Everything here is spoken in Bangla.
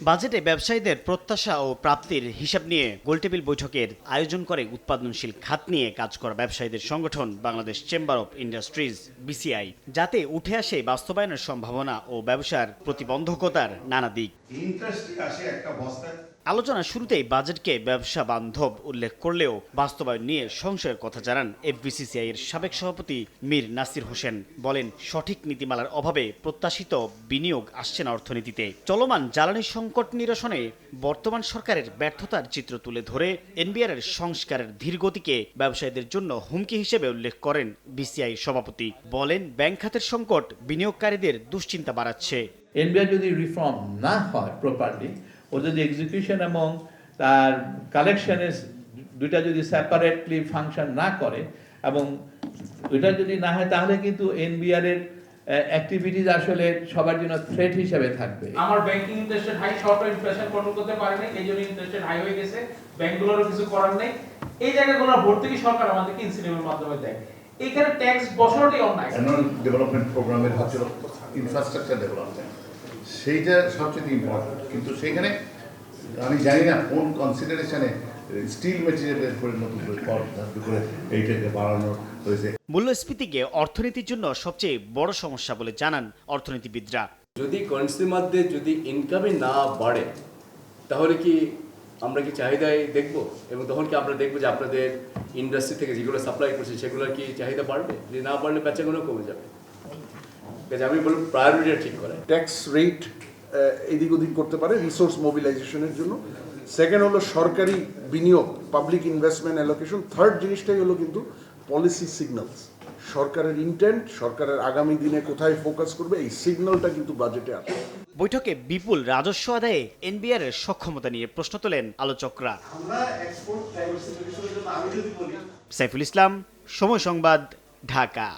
বাজেটে ব্যবসায়ীদের প্রত্যাশা ও প্রাপ্তির হিসাব নিয়ে গোলটেবিল বৈঠকের আয়োজন করে উৎপাদনশীল খাত নিয়ে কাজ করা ব্যবসায়ীদের সংগঠন Bangladesh chamber of industries BCI, যাতে উঠে আসে বাস্তবায়নের সম্ভাবনা ও ব্যবসার প্রতিবন্ধকতার নানা দিক। আলোচনার শুরুতেই বাজেটকে ব্যবসা বান্ধব উল্লেখ করলেও বাস্তবায়ন নিয়ে সংশয়ের কথা জানান এফবিসিসিআই এর সাবেক সভাপতি মীর নাসির হোসেন। বলেন, সঠিক নীতিমালার অভাবে প্রত্যাশিত বিনিয়োগ আসছে না অর্থনীতিতে। চলমান জ্বালানি সংকট নিরসনে বর্তমান সরকারের ব্যর্থতার চিত্র তুলে ধরে এনবিআর এর সংস্কারের ধীরগতিকে ব্যবসায়ীদের জন্য হুমকি হিসেবে উল্লেখ করেন বিসিআই সভাপতি। বলেন, ব্যাংক খাতের সংকট বিনিয়োগকারীদের দুশ্চিন্তা বাড়াচ্ছে। এনবিআর যদি রিফর্ম না হয় প্রপারলি, ও যদি এক্সিকিউশন এবং তার কালেকশনের দুইটা যদি সেপারেটলি ফাংশন না করে এবং ওইটা যদি না হয়, তাহলে কিন্তু এনবিআর এর অ্যাক্টিভিটিজ আসলে সবার জন্য থ্রেট হিসেবে থাকবে। আমার banking interest high, short inflation control করতে পারে না, এই জন্য ইন্টারেস্ট হাই হয়ে গেছে, ব্যাংকগুলোরও কিছু করার নেই। এই জায়গাগুলো ভর্তুকি সরকার আমাদেরকে ইনসেন্টিভের মাধ্যমে দেয়। এখানে ট্যাক্স বছরটাই অন্যায়। অ্যানুয়াল ডেভেলপমেন্ট প্রোগ্রামের হচ্ছে ইনফ্রাস্ট্রাকচার ডেভেলপমেন্ট, সেইটা সবচেয়ে ইম্পর্টেন্ট। কিন্তু সেখানে আমি জানি না কোন কনসিডারেশনে স্টিল মেটেরিয়ালের উপরে নতুন করে কর ধার্য করে এইটাকে বাড়ানো হয়েছে। মূল্যস্ফীতিকে অর্থনীতির জন্য সবচেয়ে বড় সমস্যা বলে জানান অর্থনীতিবিদরা। যদি কনজিউমারদের যদি ইনকামে না বাড়ে, তাহলে কি আমরা কি চাহিদায় দেখব, এবং তখন কি আমরা দেখবো যে আপনাদের ইন্ডাস্ট্রি থেকে যেগুলো সাপ্লাই করছে সেগুলোর কি চাহিদা বাড়বে? যদি না বাড়লে বেচাগুলো কমে যাবে। আমি বলব প্রায়োরিটিটা ঠিক করে। ট্যাক্স রেট এদিক ওদিক করতে পারে রিসোর্স মোবিলাইজেশনের জন্য। সেকেন্ড হলো সরকারি বিনিয়োগ, পাবলিক ইনভেস্টমেন্ট অ্যালোকেশন। থার্ড জিনিসটাই হলো কিন্তু পলিসি সিগন্যালস, সরকারের ইন্টেন্ট, সরকারের আগামী দিনে কোথায় ফোকাস করবে, এই সিগন্যালটা কিন্তু বাজেটে আসে। বৈঠকে বিপুল রাজস্ব আদায়ে এনবিআর এর সক্ষমতা নিয়ে প্রশ্ন তোলেন আলোচকরা। সাইফুল ইসলাম, সময় সংবাদ, ঢাকা।